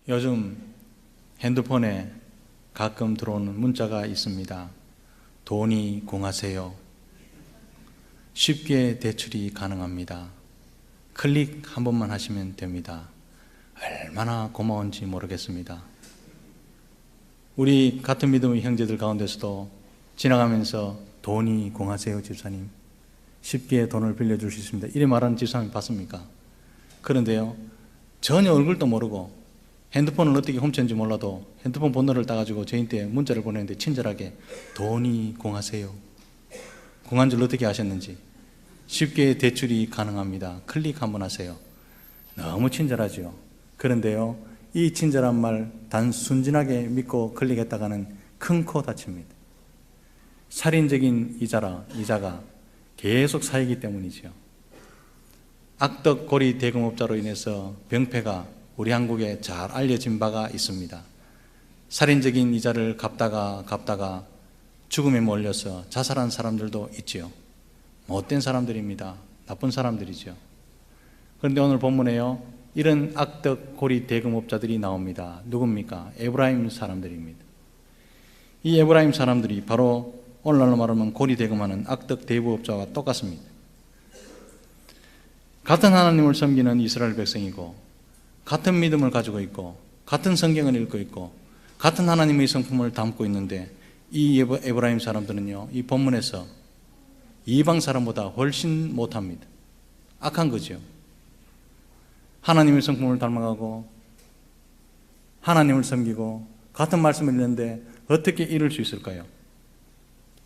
요즘 핸드폰에 가끔 들어오는 문자가 있습니다. 돈이 공하세요. 쉽게 대출이 가능합니다. 클릭 한 번만 하시면 됩니다. 얼마나 고마운지 모르겠습니다. 우리 같은 믿음의 형제들 가운데서도 지나가면서 돈이 공하세요 집사님, 쉽게 돈을 빌려줄 수 있습니다, 이래 말하는 집사님 봤습니까? 그런데요, 전혀 얼굴도 모르고 핸드폰을 어떻게 훔쳤는지 몰라도 핸드폰 번호를 따가지고 저희한테 문자를 보내는데 친절하게 돈이 공하세요. 공한 줄 어떻게 아셨는지, 쉽게 대출이 가능합니다, 클릭 한번 하세요. 너무 친절하죠. 그런데요, 이 친절한 말 단 순진하게 믿고 클릭했다가는 큰 코 다칩니다. 살인적인 이자가 계속 쌓이기 때문이죠. 악덕고리 대금업자로 인해서 병폐가 우리 한국에 잘 알려진 바가 있습니다. 살인적인 이자를 갚다가 죽음에 몰려서 자살한 사람들도 있지요. 못된 사람들입니다. 나쁜 사람들이죠. 그런데 오늘 본문에요, 이런 악덕고리 대금업자들이 나옵니다. 누굽니까? 에브라임 사람들입니다. 이 에브라임 사람들이 바로 오늘날로 말하면 고리 대금하는 악덕 대부업자와 똑같습니다. 같은 하나님을 섬기는 이스라엘 백성이고, 같은 믿음을 가지고 있고, 같은 성경을 읽고 있고, 같은 하나님의 성품을 담고 있는데, 이 에브라임 사람들은요, 이 본문에서 이방 사람보다 훨씬 못합니다. 악한 거죠. 하나님의 성품을 닮아가고 하나님을 섬기고 같은 말씀을 읽는데 어떻게 이룰 수 있을까요?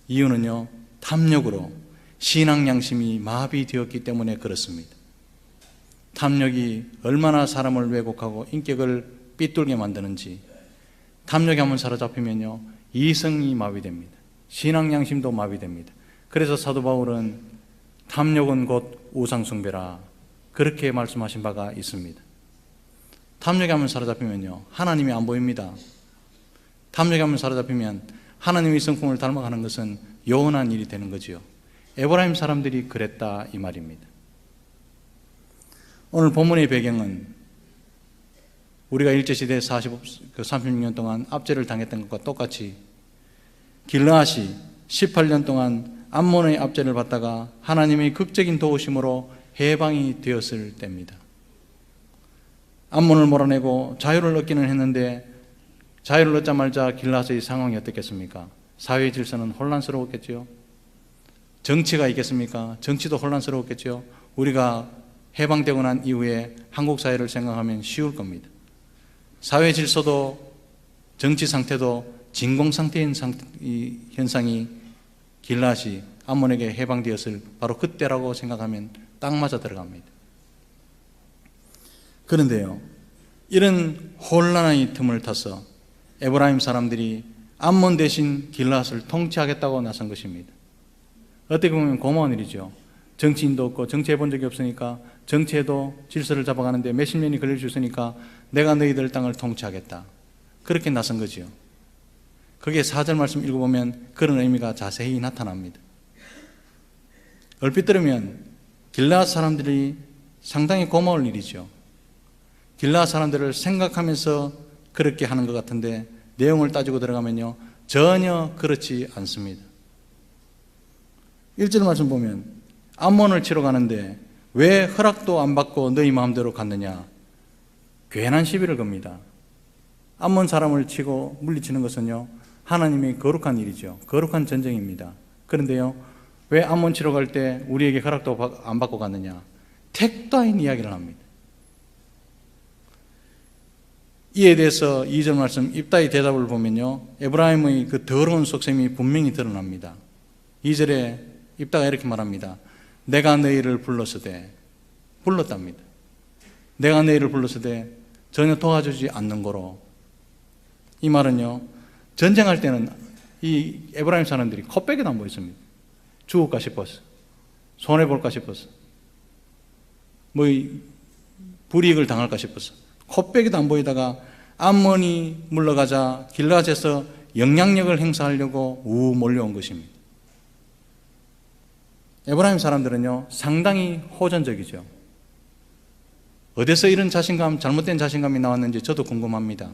이유는요, 탐욕으로 신앙 양심이 마비되었기 때문에 그렇습니다. 탐욕이 얼마나 사람을 왜곡하고 인격을 삐뚤게 만드는지, 탐욕에 한번 사로잡히면요, 이성이 마비됩니다. 신앙 양심도 마비됩니다. 그래서 사도 바울은 탐욕은 곧 우상숭배라, 그렇게 말씀하신 바가 있습니다. 탐욕에 한번 사로잡히면요, 하나님이 안 보입니다. 탐욕에 한번 사로잡히면 하나님의 성품을 닮아가는 것은 요원한 일이 되는 거지요. 에브라임 사람들이 그랬다 이 말입니다. 오늘 본문의 배경은 우리가 일제시대 36년 동안 압제를 당했던 것과 똑같이 길르앗이 18년 동안 암몬의 압제를 받다가 하나님의 극적인 도우심으로 해방이 되었을 때입니다. 암몬을 몰아내고 자유를 얻기는 했는데, 자유를 얻자마자 길르앗의 상황이 어떻겠습니까? 사회 질서는 혼란스러웠겠죠. 정치가 있겠습니까? 정치도 혼란스러웠겠죠. 우리가 해방되고 난 이후에 한국 사회를 생각하면 쉬울 겁니다. 사회 질서도 정치 상태도 진공 상태인 이 현상이 길르앗이 암몬에게 해방되었을 바로 그때라고 생각하면 딱 맞아 들어갑니다. 그런데요, 이런 혼란의 틈을 타서 에브라임 사람들이 암몬 대신 길르앗을 통치하겠다고 나선 것입니다. 어떻게 보면 고마운 일이죠. 정치인도 없고 정치해 본 적이 없으니까, 정치에도 질서를 잡아가는데 몇십 년이 걸릴 수 있으니까 내가 너희들 땅을 통치하겠다, 그렇게 나선 거지요. 그게 4절 말씀 읽어보면 그런 의미가 자세히 나타납니다. 얼핏 들으면 길르앗 사람들이 상당히 고마울 일이죠. 길르앗 사람들을 생각하면서 그렇게 하는 것 같은데, 내용을 따지고 들어가면요, 전혀 그렇지 않습니다. 1절 말씀 보면 암몬을 치러 가는데 왜 허락도 안 받고 너희 마음대로 갔느냐, 괜한 시비를 겁니다. 암몬 사람을 치고 물리치는 것은요, 하나님의 거룩한 일이죠. 거룩한 전쟁입니다. 그런데요, 왜 암몬 치러 갈 때 우리에게 허락도 안 받고 갔느냐, 택도 아닌 이야기를 합니다. 이에 대해서 2절 말씀 입다의 대답을 보면요, 에브라임의 그 더러운 속셈이 분명히 드러납니다. 2절에 입다가 이렇게 말합니다. 내가 너희를 불렀답니다. 내가 너희를 불렀으되 전혀 도와주지 않는 거로. 이 말은요, 전쟁할 때는 이 에브라임 사람들이 코빼기도 안 보였습니다. 죽을까 싶었어, 손해볼까 싶었어, 불이익을 당할까 싶었어. 코빼기도 안 보이다가 암몬이 물러가자 길르앗에서 영향력을 행사하려고 몰려온 것입니다. 에브라임 사람들은요, 상당히 호전적이죠. 어디서 이런 자신감, 잘못된 자신감이 나왔는지 저도 궁금합니다.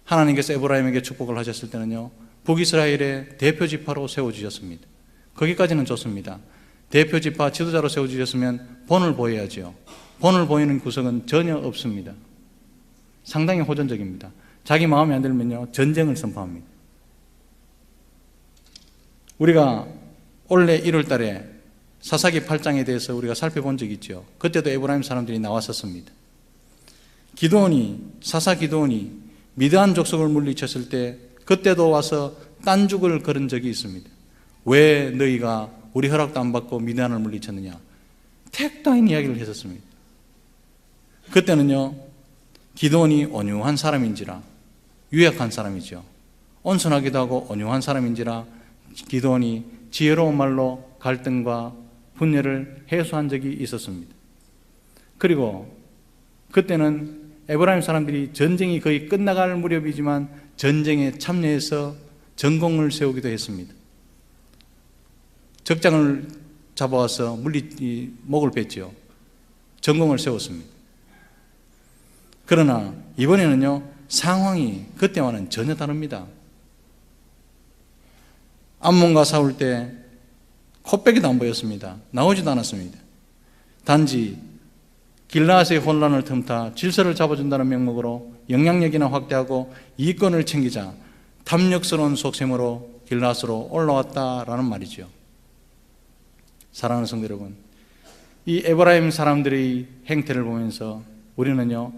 하나님께서 에브라임에게 축복을 하셨을 때는요, 북이스라엘의 대표 지파로 세워주셨습니다. 거기까지는 좋습니다. 대표 지파 지도자로 세워주셨으면 본을 보여야죠. 본을 보이는 구석은 전혀 없습니다. 상당히 호전적입니다. 자기 마음에 안 들면요, 전쟁을 선포합니다. 우리가 올해 1월 달에 사사기 8장에 대해서 우리가 살펴본 적이 있죠. 그때도 에브라임 사람들이 나왔었습니다. 사사 기드온이 미드안 족속을 물리쳤을 때 그때도 와서 딴죽을 걸은 적이 있습니다. 왜 너희가 우리 허락도 안 받고 미드안을 물리쳤느냐? 택다인 이야기를 했었습니다. 그때는요, 기드온이 온유한 사람인지라, 유약한 사람이죠. 온순하기도 하고 온유한 사람인지라 기드온이 지혜로운 말로 갈등과 분열을 해소한 적이 있었습니다. 그리고 그때는 에브라임 사람들이 전쟁이 거의 끝나갈 무렵이지만 전쟁에 참여해서 전공을 세우기도 했습니다. 적장을 잡아와서 목을 뺐죠. 전공을 세웠습니다. 그러나 이번에는요, 상황이 그때와는 전혀 다릅니다. 암몬과 싸울 때 코빼기도 안 보였습니다. 나오지도 않았습니다. 단지 길라앗의 혼란을 틈타 질서를 잡아준다는 명목으로 영향력이나 확대하고 이권을 챙기자 탐욕스러운 속셈으로 길라앗으로 올라왔다라는 말이죠. 사랑하는 성도 여러분, 이 에브라임 사람들의 행태를 보면서 우리는요,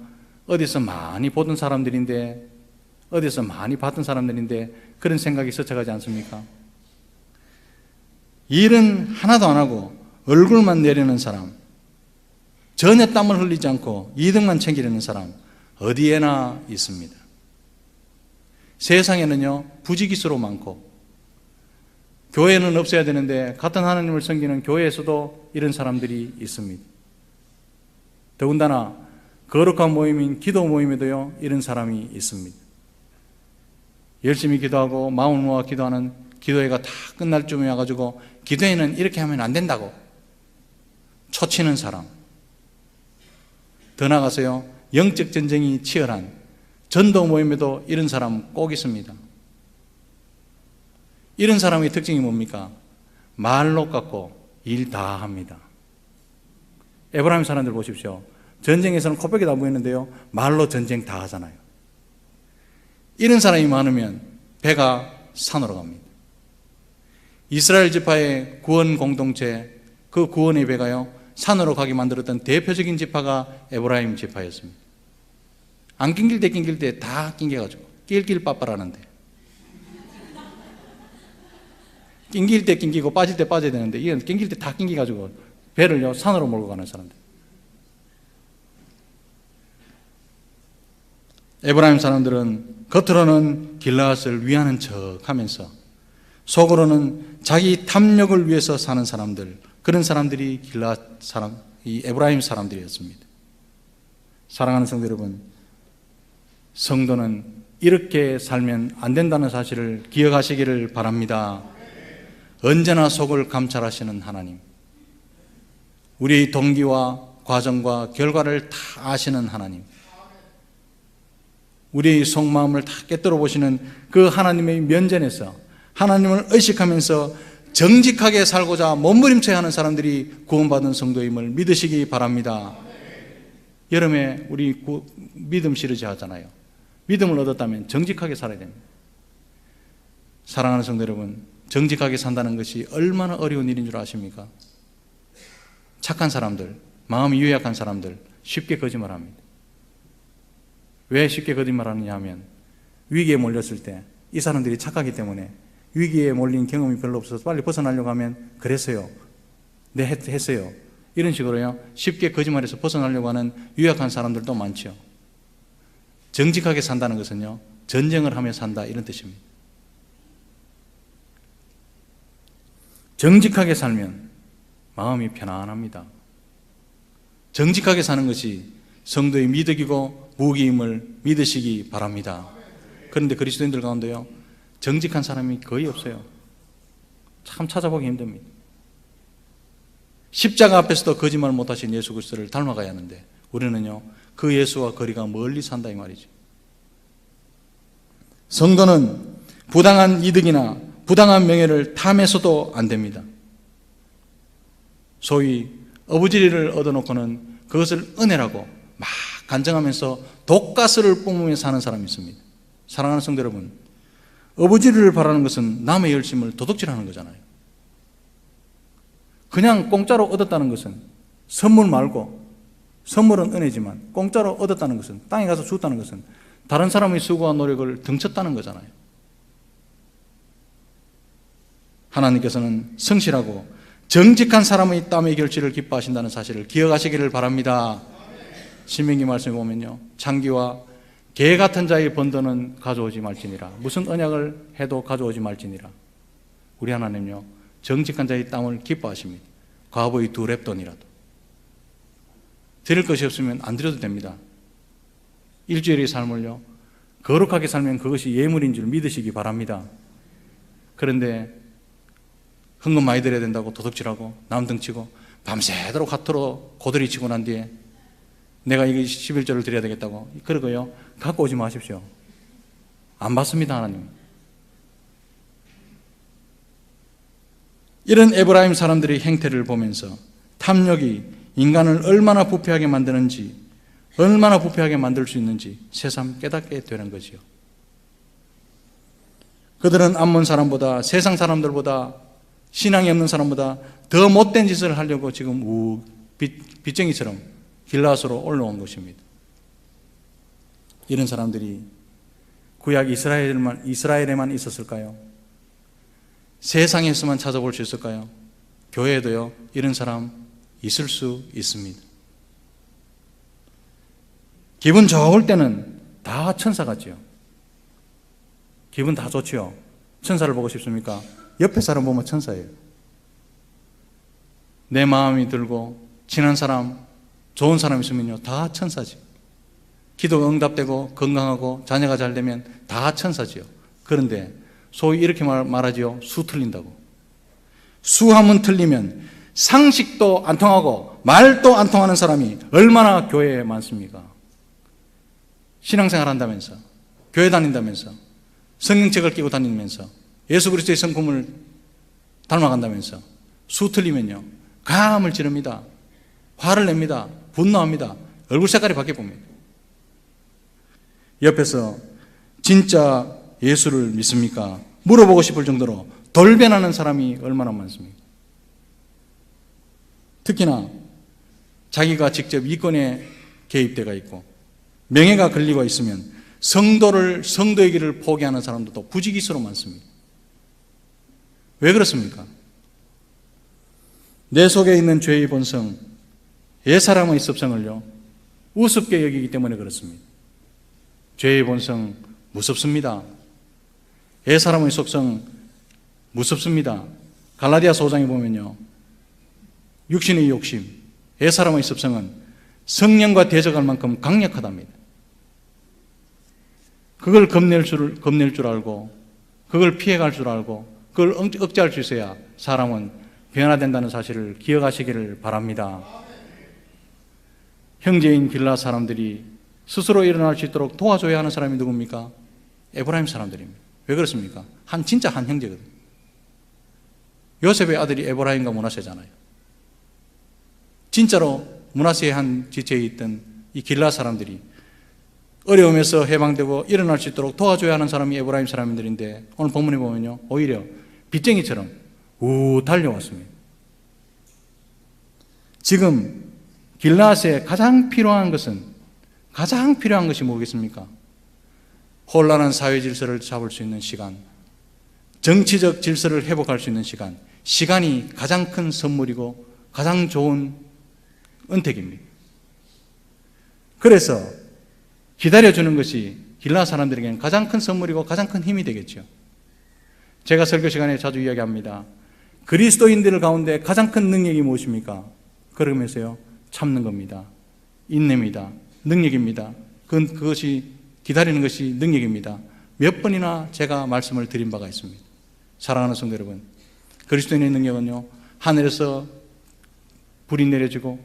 어디서 많이 보던 사람들인데, 어디서 많이 봤던 사람들인데 그런 생각이 스쳐가지 않습니까? 일은 하나도 안 하고 얼굴만 내리는 사람, 전혀 땀을 흘리지 않고 이득만 챙기려는 사람 어디에나 있습니다. 세상에는요, 부지기수로 많고 교회는 없어야 되는데 같은 하나님을 섬기는 교회에서도 이런 사람들이 있습니다. 더군다나 거룩한 모임인 기도 모임에도요, 이런 사람이 있습니다. 열심히 기도하고 마음을 모아 기도하는 기도회가 다 끝날 쯤에 와가지고 기도회는 이렇게 하면 안 된다고 초치는 사람, 더 나아가서요, 영적 전쟁이 치열한 전도 모임에도 이런 사람 꼭 있습니다. 이런 사람의 특징이 뭡니까? 말로 깎고 일 다 합니다. 에브라임 사람들 보십시오. 전쟁에서는 코빼기도 안 보이는데요, 말로 전쟁 다 하잖아요. 이런 사람이 많으면 배가 산으로 갑니다. 이스라엘 지파의 구원 공동체, 그 구원의 배가요, 산으로 가게 만들었던 대표적인 지파가 에브라임 지파였습니다. 안 낑길 때 낑길 때 다 낑겨가지고 낄낄 빠빠라는데, 낑길 때 낑기고 빠질 때 빠져야 되는데 이건 낑길 때 다 낑겨가지고 배를요, 산으로 몰고 가는 사람들. 에브라임 사람들은 겉으로는 길라앗을 위하는 척 하면서 속으로는 자기 탐욕을 위해서 사는 사람들, 그런 사람들이 길라앗 사람, 이 에브라임 사람들이었습니다. 사랑하는 성도 여러분, 성도는 이렇게 살면 안 된다는 사실을 기억하시기를 바랍니다. 언제나 속을 감찰하시는 하나님, 우리의 동기와 과정과 결과를 다 아시는 하나님, 우리의 속마음을 다 깨뜨려 보시는 그 하나님의 면전에서 하나님을 의식하면서 정직하게 살고자 몸부림쳐야 하는 사람들이 구원받은 성도임을 믿으시기 바랍니다. 여름에 우리 믿음 시리즈 하잖아요. 믿음을 얻었다면 정직하게 살아야 됩니다. 사랑하는 성도 여러분, 정직하게 산다는 것이 얼마나 어려운 일인 줄 아십니까? 착한 사람들, 마음이 유약한 사람들 쉽게 거짓말합니다. 왜 쉽게 거짓말하느냐 하면 위기에 몰렸을 때 이 사람들이 착하기 때문에 위기에 몰린 경험이 별로 없어서 빨리 벗어나려고 하면 그랬어요, 네 했어요, 이런 식으로요, 쉽게 거짓말해서 벗어나려고 하는 유약한 사람들도 많죠. 정직하게 산다는 것은요, 전쟁을 하며 산다, 이런 뜻입니다. 정직하게 살면 마음이 편안합니다. 정직하게 사는 것이 성도의 미덕이고 무기임을 믿으시기 바랍니다. 그런데 그리스도인들 가운데요, 정직한 사람이 거의 없어요. 참 찾아보기 힘듭니다. 십자가 앞에서도 거짓말 못하신 예수 그리스도를 닮아가야 하는데 우리는요, 그 예수와 거리가 멀리 산다 이 말이죠. 성도는 부당한 이득이나 부당한 명예를 탐해서도 안 됩니다. 소위 어부지리를 얻어놓고는 그것을 은혜라고 막 간증하면서 독가스를 뿜으며 사는 사람이 있습니다. 사랑하는 성도 여러분, 어부지리를 바라는 것은 남의 열심을 도둑질하는 거잖아요. 그냥 공짜로 얻었다는 것은 선물 말고, 선물은 은혜지만 공짜로 얻었다는 것은, 땅에 가서 주었다는 것은 다른 사람의 수고와 노력을 등쳤다는 거잖아요. 하나님께서는 성실하고 정직한 사람의 땀의 결실을 기뻐하신다는 사실을 기억하시기를 바랍니다. 신명기 말씀에 보면요, 창기와 개 같은 자의 번도는 가져오지 말지니라. 무슨 언약을 해도 가져오지 말지니라. 우리 하나님요, 정직한 자의 땀을 기뻐하십니다. 과부의 2렙돈이라도. 드릴 것이 없으면 안 드려도 됩니다. 일주일의 삶을요, 거룩하게 살면 그것이 예물인 줄 믿으시기 바랍니다. 그런데 헌금 많이 드려야 된다고 도둑질하고 남 등치고 밤새도록 하트로 고들이 치고 난 뒤에 내가 이거 11조를 드려야 되겠다고 그러고요, 갖고 오지 마십시오. 안 받습니다, 하나님. 이런 에브라임 사람들의 행태를 보면서 탐욕이 인간을 얼마나 부패하게 만드는지, 얼마나 부패하게 만들 수 있는지 새삼 깨닫게 되는 거지요. 그들은 암몬 사람보다, 세상 사람들보다, 신앙이 없는 사람보다 더 못된 짓을 하려고 지금 빚쟁이처럼 길라앗으로 올라온 것입니다. 이런 사람들이 구약 이스라엘에만 있었을까요? 세상에서만 찾아볼 수 있을까요? 교회에도요, 이런 사람 있을 수 있습니다. 기분 좋을 때는 다 천사 같지요. 기분 다 좋지요. 천사를 보고 싶습니까? 옆에 사람 보면 천사예요. 내 마음이 들고 친한 사람, 좋은 사람 있으면요, 다 천사지. 기도가 응답되고 건강하고 자녀가 잘 되면 다 천사지요. 그런데 소위 이렇게 말하지요. 수 틀린다고. 수 한번 틀리면 상식도 안 통하고 말도 안 통하는 사람이 얼마나 교회에 많습니까? 신앙생활 한다면서, 교회 다닌다면서, 성경책을 끼고 다니면서, 예수 그리스도의 성품을 닮아간다면서 수 틀리면요, 감을 지릅니다. 화를 냅니다. 분노합니다. 얼굴 색깔이 바뀌어 봅니다. 옆에서 진짜 예수를 믿습니까? 물어보고 싶을 정도로 돌변하는 사람이 얼마나 많습니까? 특히나 자기가 직접 이권에 개입되어 있고 명예가 걸리고 있으면 성도의 길을 포기하는 사람도 부지기수로 많습니다. 왜 그렇습니까? 내 속에 있는 죄의 본성, 옛사람의 습성을요, 우습게 여기기 때문에 그렇습니다. 죄의 본성 무섭습니다. 옛사람의 속성 무섭습니다. 갈라디아서 5장에 보면요, 육신의 욕심, 옛사람의 습성은 성령과 대적할 만큼 강력하답니다. 그걸 겁낼 줄 알고, 그걸 피해갈 줄 알고, 그걸 억제할 수 있어야 사람은 변화된다는 사실을 기억하시기를 바랍니다. 형제인 길라 사람들이 스스로 일어날 수 있도록 도와줘야 하는 사람이 누굽니까? 에브라임 사람들입니다. 왜 그렇습니까? 진짜 한 형제거든요. 요셉의 아들이 에브라임과 므낫세잖아요. 진짜로 므낫세의 한 지체에 있던 이 길라 사람들이 어려움에서 해방되고 일어날 수 있도록 도와줘야 하는 사람이 에브라임 사람들인데, 오늘 본문에 보면요, 오히려 빚쟁이처럼 달려왔습니다. 지금 길라앗에 가장 필요한 것이 뭐겠습니까? 혼란한 사회 질서를 잡을 수 있는 시간, 정치적 질서를 회복할 수 있는 시간이 가장 큰 선물이고 가장 좋은 은택입니다. 그래서 기다려주는 것이 길라 사람들에게는 가장 큰 선물이고 가장 큰 힘이 되겠죠. 제가 설교 시간에 자주 이야기합니다. 그리스도인들 가운데 가장 큰 능력이 무엇입니까? 그러면서요, 참는 겁니다. 인내입니다. 능력입니다. 그것이 기다리는 것이 능력입니다. 몇 번이나 제가 말씀을 드린 바가 있습니다. 사랑하는 성도 여러분, 그리스도인의 능력은요, 하늘에서 불이 내려지고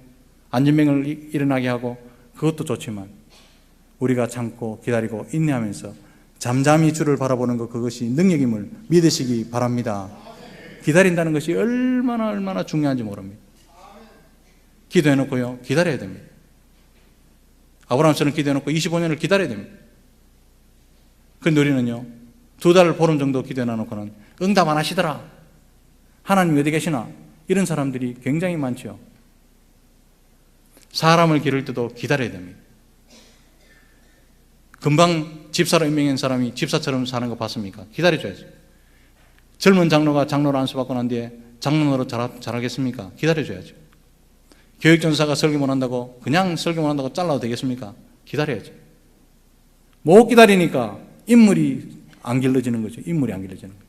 안전병을 일어나게 하고 그것도 좋지만 우리가 참고 기다리고 인내하면서 잠잠히 주를 바라보는 것, 그것이 능력임을 믿으시기 바랍니다. 기다린다는 것이 얼마나 중요한지 모릅니다. 기도해놓고요, 기다려야 됩니다. 아브라함처럼 기도해놓고 25년을 기다려야 됩니다. 근데 우리는요, 2달 보름 정도 기도해놓고는 응답 안 하시더라, 하나님 어디 계시나, 이런 사람들이 굉장히 많죠. 사람을 기를 때도 기다려야 됩니다. 금방 집사로 임명한 사람이 집사처럼 사는 거 봤습니까? 기다려줘야죠. 젊은 장로가 장로를 안수받고 난 뒤에 장로로 잘하겠습니까? 기다려줘야죠. 교육전사가 설교 못한다고 그냥 설교 못한다고 잘라도 되겠습니까? 기다려야죠. 못 기다리니까 인물이 안 길러지는 거죠. 인물이 안 길러지는 거예요.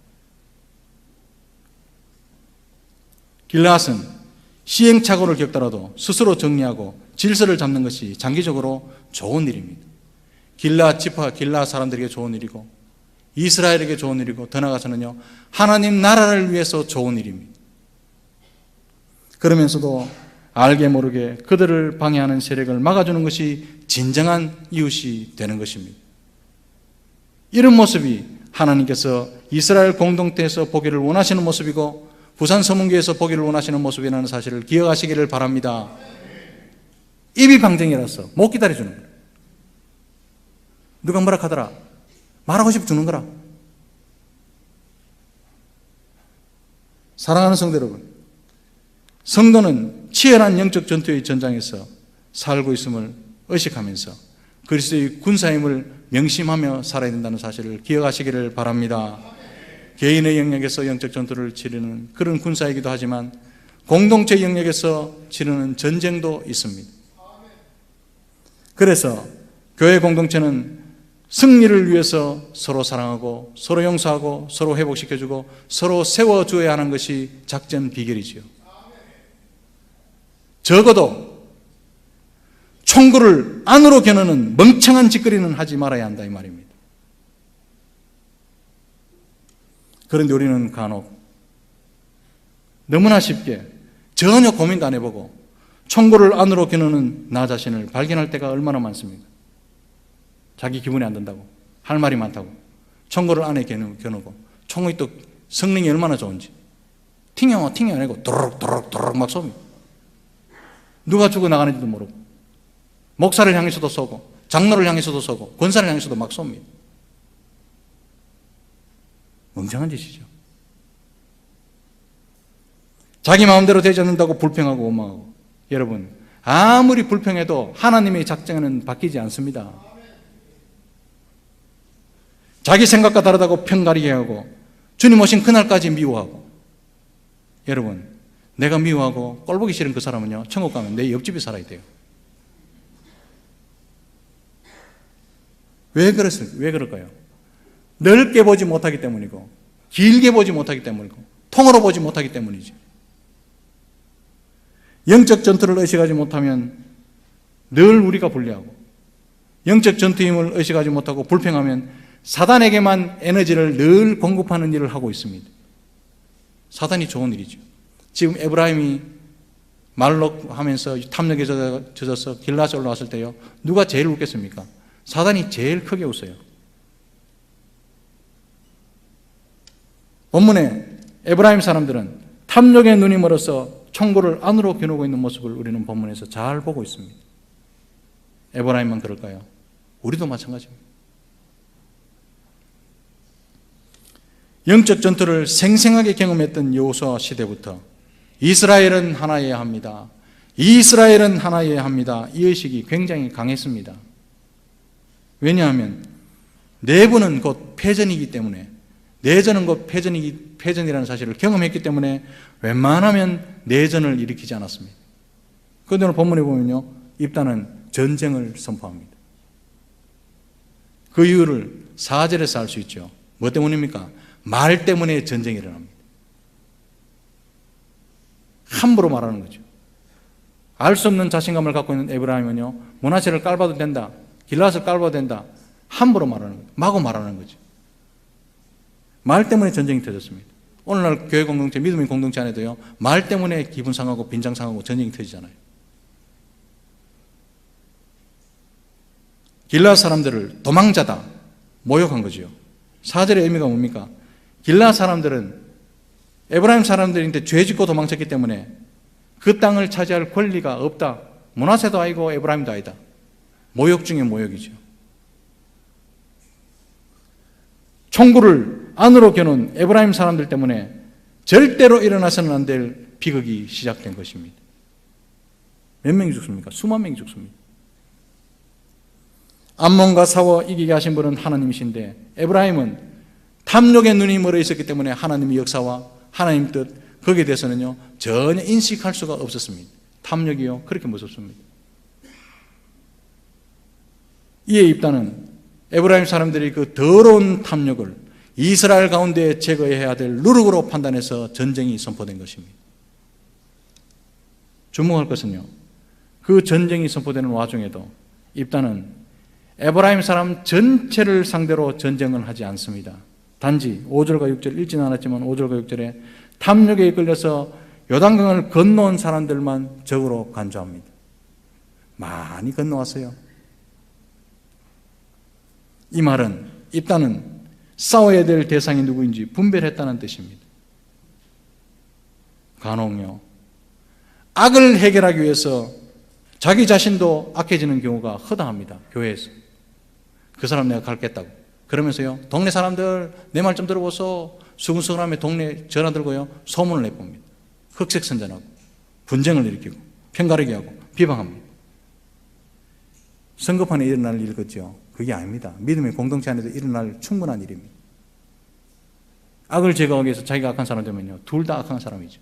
길라앗은 시행착오를 겪더라도 스스로 정리하고 질서를 잡는 것이 장기적으로 좋은 일입니다. 길라앗 지파, 길라앗 사람들에게 좋은 일이고 이스라엘에게 좋은 일이고 더 나아가서는요, 하나님 나라를 위해서 좋은 일입니다. 그러면서도 알게 모르게 그들을 방해하는 세력을 막아주는 것이 진정한 이웃이 되는 것입니다. 이런 모습이 하나님께서 이스라엘 공동체에서 보기를 원하시는 모습이고 부산 서문교에서 보기를 원하시는 모습이라는 사실을 기억하시기를 바랍니다. 입이 방정이라서 못 기다려주는 거예요. 누가 뭐라 하더라, 말하고 싶어 주는 거라. 사랑하는 성도 여러분, 성도는 치열한 영적 전투의 전장에서 살고 있음을 의식하면서 그리스도의 군사임을 명심하며 살아야 된다는 사실을 기억하시기를 바랍니다. 개인의 영역에서 영적 전투를 치르는 그런 군사이기도 하지만 공동체 영역에서 치르는 전쟁도 있습니다. 그래서 교회 공동체는 승리를 위해서 서로 사랑하고 서로 용서하고 서로 회복시켜주고 서로 세워줘야 하는 것이 작전 비결이지요. 적어도 총구를 안으로 겨누는 멍청한 짓거리는 하지 말아야 한다, 이 말입니다. 그런데 우리는 간혹 너무나 쉽게 전혀 고민도 안 해보고 총구를 안으로 겨누는 나 자신을 발견할 때가 얼마나 많습니까? 자기 기분이 안 든다고, 할 말이 많다고 총구를 안에 겨누고 총이 또 성능이 얼마나 좋은지 팅이 아니고 도르륵 막 쏩니다. 누가 죽어나가는지도 모르고 목사를 향해서도 쏘고 장로를 향해서도 쏘고 권사를 향해서도 막 쏩니다. 멍청한 짓이죠. 자기 마음대로 되지 않는다고 불평하고 원망하고, 여러분 아무리 불평해도 하나님의 작정은 바뀌지 않습니다. 자기 생각과 다르다고 편가리게 하고 주님 오신 그날까지 미워하고, 여러분 내가 미워하고 꼴보기 싫은 그 사람은요, 천국 가면 내 옆집에 살아야 돼요. 왜 그럴까요? 넓게 보지 못하기 때문이고 길게 보지 못하기 때문이고 통으로 보지 못하기 때문이죠. 영적 전투를 의식하지 못하면 늘 우리가 불리하고, 영적 전투임을 의식하지 못하고 불평하면 사단에게만 에너지를 늘 공급하는 일을 하고 있습니다. 사단이 좋은 일이죠. 지금 에브라임이 말로 하면서 탐욕에 젖어서 길라앗에 올라왔을 때요, 누가 제일 웃겠습니까? 사단이 제일 크게 웃어요. 본문에 에브라임 사람들은 탐욕의 눈이 멀어서 총구를 안으로 겨누고 있는 모습을 우리는 본문에서 잘 보고 있습니다. 에브라임만 그럴까요? 우리도 마찬가지입니다. 영적 전투를 생생하게 경험했던 여호수아 시대부터 이스라엘은 하나여야 합니다. 이스라엘은 하나여야 합니다. 이 의식이 굉장히 강했습니다. 왜냐하면 내부는 곧 패전이기 때문에, 내전은 곧 패전이라는 사실을 경험했기 때문에 웬만하면 내전을 일으키지 않았습니다. 그런데 오늘 본문에 보면요, 입단은 전쟁을 선포합니다. 그 이유를 4절에서 알 수 있죠. 뭐 때문입니까? 말 때문에 전쟁이 일어납니다. 함부로 말하는 거죠. 알 수 없는 자신감을 갖고 있는 에브라임은요, 므낫세를 깔봐도 된다, 길라앗을 깔봐도 된다, 함부로 말하는 거죠. 마구 말하는 거죠. 말 때문에 전쟁이 터졌습니다. 오늘날 교회 공동체, 믿음의 공동체 안에도요, 말 때문에 기분 상하고 빈장 상하고 전쟁이 터지잖아요. 길르앗 사람들을 도망자다 모욕한 거지요. 4절의 의미가 뭡니까? 길르앗 사람들은 에브라임 사람들인데 죄 짓고 도망쳤기 때문에 그 땅을 차지할 권리가 없다. 므낫세도 아니고 에브라임도 아니다. 모욕 중에 모욕이죠. 총구를 안으로 겨눈 에브라임 사람들 때문에 절대로 일어나서는 안 될 비극이 시작된 것입니다. 몇 명이 죽습니까? 수만 명이 죽습니다. 암몬과 싸워 이기게 하신 분은 하나님이신데 에브라임은 탐욕의 눈이 멀어 있었기 때문에 하나님의 역사와 하나님 뜻 거기에 대해서는요 전혀 인식할 수가 없었습니다. 탐욕이요 그렇게 무섭습니다. 이에 입다는 에브라임 사람들이 그 더러운 탐욕을 이스라엘 가운데 제거해야 될 누룩으로 판단해서 전쟁이 선포된 것입니다. 주목할 것은요 그 전쟁이 선포되는 와중에도 입다는 에브라임 사람 전체를 상대로 전쟁을 하지 않습니다. 단지 5절과 6절 읽지는 않았지만 5절과 6절에 탐욕에 이끌려서 요단강을 건너온 사람들만 적으로 간주합니다. 많이 건너왔어요. 이 말은 입다는 싸워야 될 대상이 누구인지 분별했다는 뜻입니다. 간혹요 악을 해결하기 위해서 자기 자신도 악해지는 경우가 허다합니다. 교회에서 그 사람 내가 갈겠다고 그러면서요 동네 사람들 내 말 좀 들어보소 수근수근하며 동네 전화 들고요 소문을 내봅니다. 흑색선전하고 분쟁을 일으키고 편가르기 하고 비방합니다. 선거판에 일어날 일 같죠? 그게 아닙니다. 믿음의 공동체 안에서 일어날 충분한 일입니다. 악을 제거하기 위해서 자기가 악한 사람 되면요 둘 다 악한 사람이죠.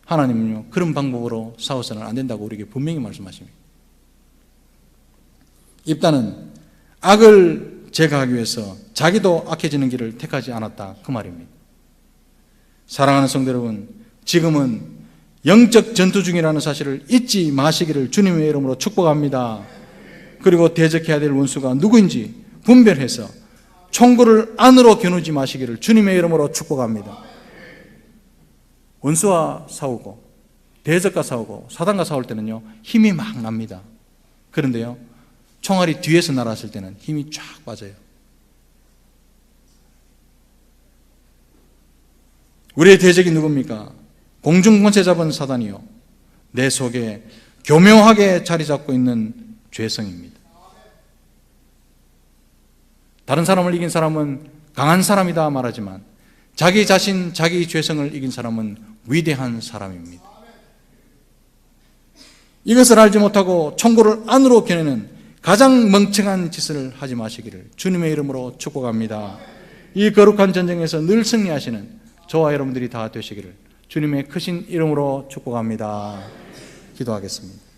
하나님은요 그런 방법으로 싸워서는 안 된다고 우리에게 분명히 말씀하십니다. 입다는 악을 제거하기 위해서 자기도 악해지는 길을 택하지 않았다 그 말입니다. 사랑하는 성도 여러분, 지금은 영적 전투 중이라는 사실을 잊지 마시기를 주님의 이름으로 축복합니다. 그리고 대적해야 될 원수가 누구인지 분별해서 총구를 안으로 겨누지 마시기를 주님의 이름으로 축복합니다. 원수와 싸우고 대적과 싸우고 사단과 싸울 때는요 힘이 막 납니다. 그런데요 총알이 뒤에서 날아왔을 때는 힘이 쫙 빠져요. 우리의 대적이 누굽니까? 공중권세 잡은 사단이요 내 속에 교묘하게 자리 잡고 있는 죄성입니다. 다른 사람을 이긴 사람은 강한 사람이다 말하지만 자기 자신, 자기 죄성을 이긴 사람은 위대한 사람입니다. 이것을 알지 못하고 총구를 안으로 겨내는 가장 멍청한 짓을 하지 마시기를 주님의 이름으로 축복합니다. 이 거룩한 전쟁에서 늘 승리하시는 저와 여러분들이 다 되시기를 주님의 크신 이름으로 축복합니다. 기도하겠습니다.